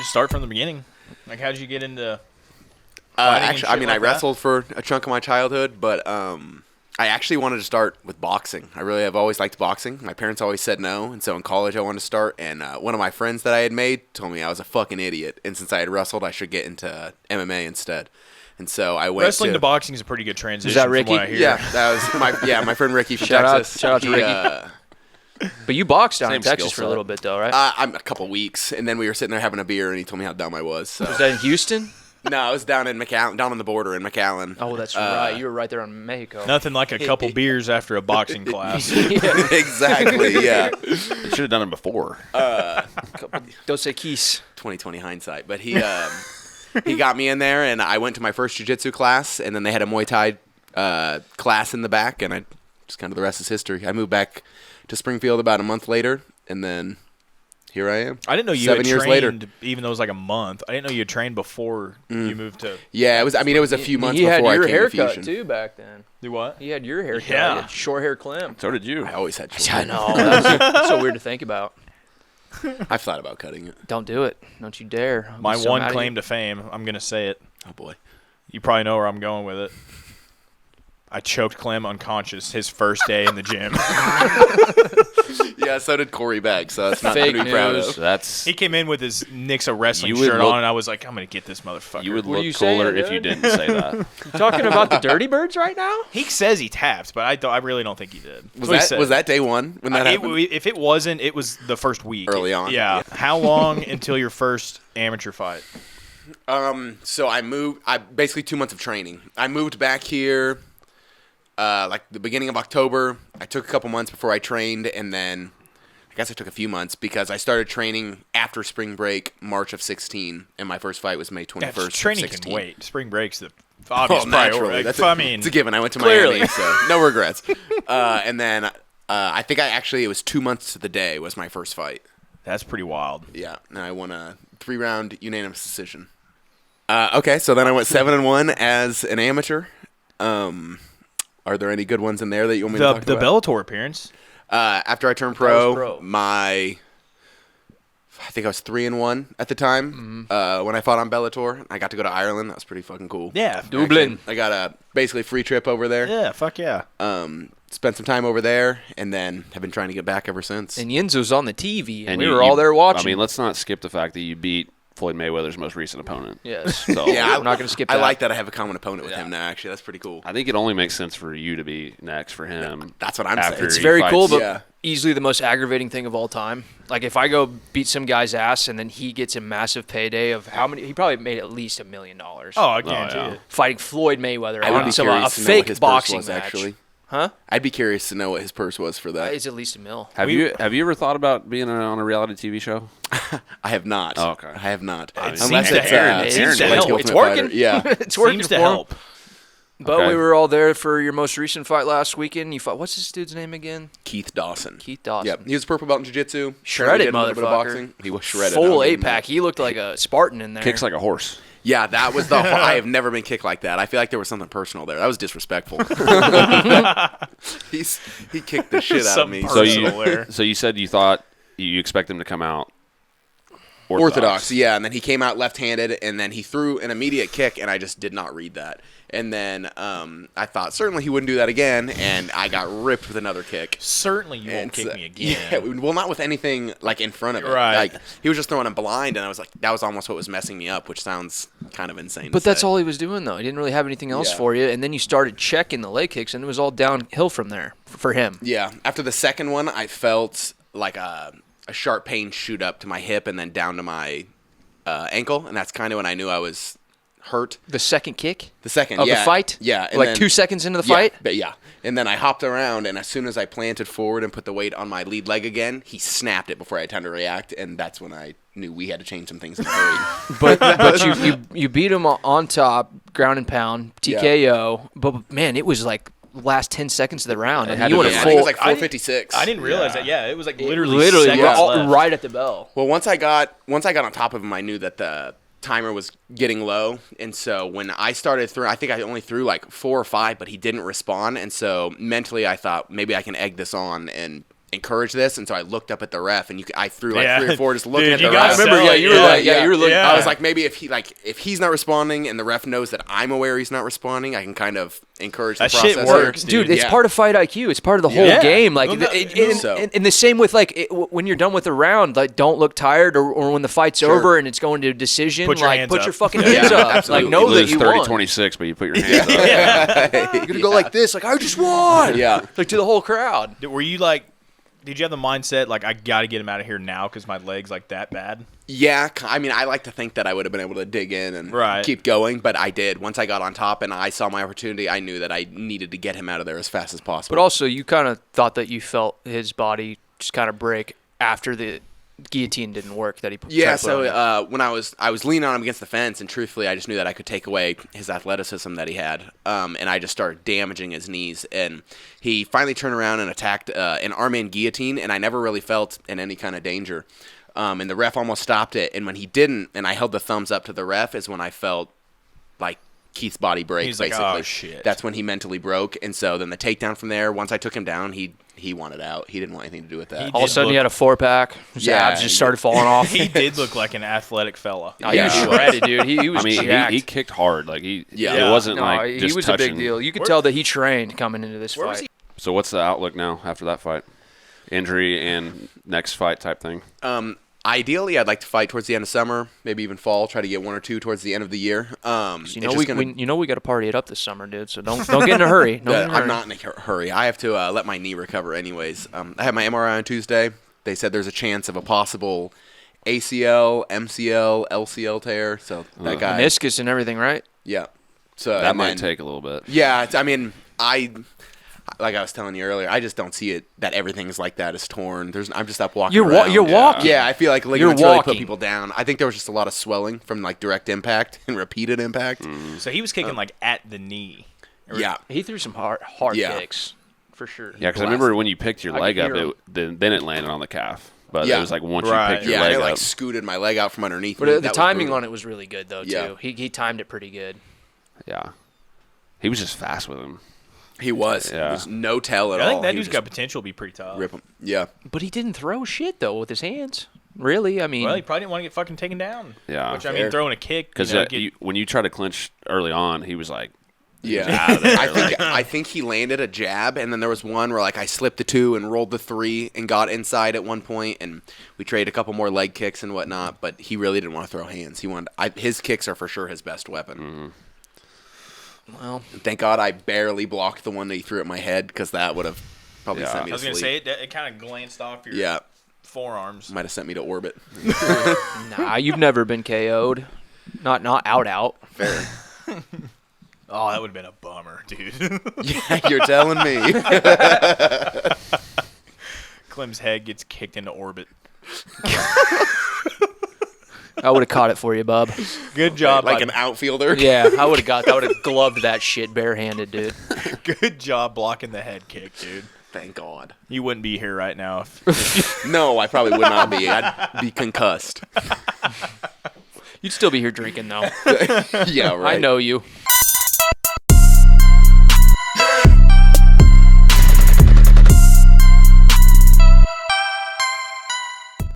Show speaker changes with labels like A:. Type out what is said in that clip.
A: start from the beginning? Like, how did you get into
B: Actually, I mean, I
A: like
B: wrestled for a chunk of my childhood, but I actually wanted to start with boxing. I've always liked boxing. My parents always said no, and so in college I wanted to start. And one of my friends that I had made told me I was a fucking idiot, and since I had wrestled, I should get into MMA instead. And so I went
A: Wrestling to boxing is a pretty good transition.
C: Is that Ricky?
A: From what I hear.
B: Yeah, that was my friend Ricky from Texas.
C: Shout out to Ricky. But you boxed down in Texas for a little bit, though, right?
B: I'm a couple weeks, and then we were sitting there having a beer, and he told me how dumb I was. So.
C: Was that in Houston?
B: No, I was down in McAllen, down on the border in McAllen.
C: Oh, that's right. You were right there on Mexico.
A: Nothing like a couple beers after a boxing class.
B: Exactly, yeah.
D: You should have done it before.
C: Dos Equis.
B: 2020 hindsight. But he got me in there, and I went to my first jiu-jitsu class, and then they had a Muay Thai class in the back, and just kind of the rest is history. I moved back to Springfield about a month later, and then here I am.
A: I didn't know you
B: 7
A: had
B: years
A: trained,
B: later.
A: even though it was like a month. I didn't know you had trained before you moved to.
B: Yeah, it was a few months
C: He had
B: before I
C: your
B: came to
C: haircut,
B: Fusion.
C: too, back then.
A: Do what?
C: He had your haircut.
A: Yeah.
C: He had short hair Clem.
D: So did you.
B: I always had short
C: I
B: hair.
C: know. That's so weird to think about.
B: I've thought about cutting it.
C: Don't do it. Don't you dare. I'll be
A: My
C: so
A: one
C: mad at
A: claim
C: you.
A: to fame, I'm going to say it.
B: Oh, boy.
A: You probably know where I'm going with it. I choked Clem unconscious his first day in the gym.
B: Yeah, so did Corey Beck, so that's not
C: Fake
B: to be proud
C: news.
B: of.
A: He came in with his Nixa wrestling
D: You would
A: shirt
D: look-
A: on, and I was like, I'm going to get this motherfucker.
D: You would
C: What are you
D: look cooler
C: saying,
D: if you
C: dude?
D: didn't say that.
C: You talking about the Dirty Birds right now?
A: He says he tapped, but I really don't think he did.
B: Was that day one when that happened?
A: If it wasn't, it was the first week.
B: Early on.
A: Yeah. How long until your first amateur fight?
B: So I basically 2 months of training. I moved back here like the beginning of October. I took a couple months before I trained, and then I guess I took a few months because I started training after spring break, March of 16, and my first fight was May 21st.
A: Training
B: of 16.
A: can wait. Spring break's the obvious
B: naturally.
A: priority.
B: That's
A: It's
B: a given. I went to
C: Clearly.
B: Miami, so no regrets. And then I think it was 2 months to the day was my first fight.
A: That's pretty wild.
B: Yeah, and I won a 3-round unanimous decision. Okay, so then I went 7-1 as an amateur. Are there any good ones in there that you want me to talk
A: The
B: about?
A: Bellator appearance.
B: After I turned
C: That was
B: pro,
C: pro.
B: I think I was 3-1 at the time when I fought on Bellator. I got to go to Ireland. That was pretty fucking cool.
A: Yeah.
C: Dublin.
B: I got a basically free trip over there.
A: Yeah, fuck yeah.
B: Spent some time over there, and then have been trying to get back ever since.
C: And Yinzo's on the TV, and we
D: you-
C: were all there watching.
D: I mean, let's not skip the fact that you beat Floyd Mayweather's most recent opponent.
C: yes.
D: So
B: Yeah,
C: we're not going to skip that.
B: I like that I have a common opponent with him now. Actually, that's pretty cool.
D: I think it only makes sense for you to be next for him.
B: That's what I'm
D: after
B: saying.
C: It's
D: he
C: very
D: fights.
C: cool, but
B: Yeah.
C: easily the most aggravating thing of all time. Like, if I go beat some guy's ass and then he gets a massive payday of how many? He probably made at least $1 million.
A: Oh, I guarantee
D: yeah.
A: it.
C: Fighting Floyd Mayweather
B: I would
C: on
B: be
C: a
B: curious to know what
C: fake
B: his purse
C: boxing
B: was,
C: match.
B: actually.
C: Huh?
B: I'd be curious to know what his purse was for that.
C: It's at least $1 million.
D: Have you ever thought about being on a reality TV show?
B: I have not.
D: Oh, okay.
B: I have not.
A: It
B: Unless
A: seems to
B: it's
A: Aaron.
C: It seems to
B: Ultimate
C: help. It's
B: Fighter.
C: working.
B: Yeah.
C: It's working
A: Seems
C: for
A: to
C: him.
A: help.
C: But
D: Okay.
C: we were all there for your most recent fight last weekend. You fought. What's this dude's name again?
B: Keith Dawson.
C: Keith Dawson.
B: Yep. He was a purple belt in jiu-jitsu.
C: Shredded
B: Did a little bit of
C: motherfucker.
B: boxing. He was shredded.
C: Full
B: I'll give him
C: 8-pack.
B: that.
C: He looked like a Spartan in there.
D: Kicks like a horse.
B: Yeah, that was the. I have never been kicked like that. I feel like there was something personal there. That was disrespectful. He kicked the shit out of me.
A: Some personal there.
D: So you said you thought you expect him to come out
B: Orthodox, yeah. And then he came out left-handed, and then he threw an immediate kick, and I just did not read that. And then I thought certainly he wouldn't do that again, and I got ripped with another kick.
A: Certainly you won't
B: And
A: kick
B: so-
A: me again.
B: Yeah, well, not with anything like in front of it.
A: Right.
B: Like he was just throwing him blind, and I was like, that was almost what was messing me up, which sounds kind of insane.
C: But
B: to
C: that's
B: say.
C: all he was doing, though. He didn't really have anything else
B: Yeah.
C: for you. And then you started checking the leg kicks, and it was all downhill from there for him.
B: Yeah. After the second one, I felt like a sharp pain shoot up to my hip and then down to my ankle, and that's kind of when I knew I was hurt.
C: The second kick
B: The second,
C: of
B: yeah,
C: the fight?
B: yeah, and
C: Like
B: then-
C: 2 seconds into the
B: yeah,
C: fight?
B: but yeah, and then I hopped around, and as soon as I planted forward and put the weight on my lead leg again, he snapped it before I had time to react, and that's when I knew we had to change some things in a hurry.
C: But you beat him on top, ground and pound, TKO. But, man, it was like last 10 seconds of the round. And
D: had
C: you
D: to
C: went
D: be.
C: a
B: I
C: full.
B: think it was like 456.
A: I didn't realize that. Yeah, it was like literally
C: literally
A: seconds
C: yeah,
A: left.
C: right at the bell.
B: Well, once I got on top of him, I knew that the timer was getting low, and so when I started through, I think I only threw like 4 or 5, but he didn't respond, and so mentally I thought maybe I can egg this on and encourage this, and so I looked up at the ref, and I threw like 3 or 4 just looking
A: Dude,
B: at
A: you
B: the
A: gotta
B: ref.
C: I remember,
A: sell
C: yeah,
A: it.
C: you were like, you were looking.
A: Yeah.
B: I was like, maybe if he's not responding and the ref knows that I'm aware he's not responding, I can kind of encourage
A: That
B: the
A: shit
B: process.
A: works,
C: Dude, it's
B: Yeah.
C: part of fight IQ. It's part of the whole
A: Yeah.
C: game. Like,
A: Well,
C: and the same with like when you're done with the round, like don't look tired, or when the fight's over and it's going to a decision,
A: Put your
C: like
A: hands
C: put
A: up.
C: your fucking
B: Yeah,
C: hands up.
B: absolutely.
C: Like know
D: you
C: that
D: lose
C: you
D: 30-26, but you put your hands up.
C: won. You're gonna go like this, like I just won.
B: Yeah.
C: Like to the whole crowd.
A: Were you like, did you have the mindset like I got to get him out of here now because my leg's like that bad?
B: Yeah, I mean, I like to think that I would have been able to dig in and
A: Right.
B: keep going, but I did. Once I got on top and I saw my opportunity, I knew that I needed to get him out of there as fast as possible.
C: But also, you kind of thought that you felt his body just kind of break after the guillotine didn't work. That he
B: yeah,
C: tried to put on
B: so
C: you.
B: when I was leaning on him against the fence, and truthfully, I just knew that I could take away his athleticism that he had, and I just started damaging his knees. And he finally turned around and attacked an arm-in guillotine, and I never really felt in any kind of danger. And the ref almost stopped it, and when he didn't, and I held the thumbs up to the ref, is when I felt like Keith's body break.
A: He's like,
B: basically.
A: "Oh, shit."
B: That's when he mentally broke, and so then the takedown from there. Once I took him down, he wanted out. He didn't want anything to do with that.
A: He
C: All of a
A: did
C: sudden, he
A: look-
C: had a 4-pack. His
B: Yeah,
C: abs just
B: he
C: started falling off.
A: He did look like an athletic fella.
C: Oh, he was
B: Yeah.
C: shredded, dude. He was
D: I mean,
C: jacked.
D: he kicked hard. Like it
B: Yeah.
D: wasn't
C: no,
D: like
C: he
D: just
C: was
D: touching.
C: a big deal. You could
A: Where-
C: tell that he trained coming into this
A: Where was
C: fight.
D: So what's the outlook now after that fight? Injury and next fight type thing.
B: Ideally, I'd like to fight towards the end of summer, maybe even fall. Try to get 1 or 2 towards the end of the year.
C: You know we got to party it up this summer, dude. So don't get in a hurry. Don't get in a hurry.
B: I'm not in a hurry. I have to let my knee recover anyways. I had my MRI on Tuesday. They said there's a chance of a possible ACL, MCL, LCL tear. So that guy,
C: Meniscus and everything, right?
B: yeah. So
D: That
B: and
D: might
B: then-
D: take a little bit.
B: Yeah, I mean, like I was telling you earlier, I just don't see it that everything's like that is torn. I'm just up walking.
C: You're
B: around.
C: walking.
B: Yeah, I feel like ligaments really put
C: walking.
B: people down. I think there was just a lot of swelling from like direct impact and repeated impact.
A: So he was kicking like at the knee.
B: Yeah,
C: He threw some hard
B: Yeah.
C: kicks for sure.
D: Yeah, because I remember when you picked your
C: I
D: leg
C: could
D: up,
C: hear him.
D: then it landed on the calf. But
B: Yeah.
D: it was like once
A: Right.
D: you picked your
B: yeah,
D: leg
B: it like
D: up.
B: scooted my leg out from underneath.
C: But
B: me.
C: the
B: That was
C: timing
B: brutal.
C: on it was really good though too.
B: Yeah.
C: He timed it pretty good.
D: Yeah. He was just fast with him.
B: He was.
D: Yeah.
B: There's no tell at
A: I
B: all.
A: think that
B: He
A: dude's
B: was
A: got
B: just
A: potential to be pretty tough.
B: rip him. Yeah.
C: But he didn't throw shit though with his hands. Really, I mean,
A: Well, he probably didn't want to get fucking taken down.
D: Yeah.
A: Which I
B: Fair.
A: mean, throwing a kick.
D: Because when you try to clinch early on, he was like,
B: Yeah.
D: out of there,
B: I think he landed a jab, and then there was one where like I slipped the 2 and rolled the 3 and got inside at one point, and we traded a couple more leg kicks and whatnot. But he really didn't want to throw hands. He wanted his kicks are for sure his best weapon.
C: well,
B: And thank God I barely blocked the one that he threw at my head because that would have probably
D: Yeah.
B: sent me
A: I was
B: to
A: going to
B: sleep.
A: say it kind of glanced off your
B: Yeah,
A: forearms.
B: might have sent me to orbit.
C: nah, you've never been KO'd. Not out.
B: Fair.
A: Oh, that would have been a bummer, dude.
B: Yeah, you're telling me.
A: Clem's head gets kicked into orbit.
C: I would have caught it for you, bub.
A: Good job,
B: like
A: by-
B: an outfielder.
C: Yeah, I would have gloved that shit barehanded, dude.
A: Good job blocking the head kick, dude.
B: Thank God.
A: You wouldn't be here right now if
B: No, I probably would not be. I'd be concussed.
C: You'd still be here drinking though.
B: Yeah, right.
C: I know you.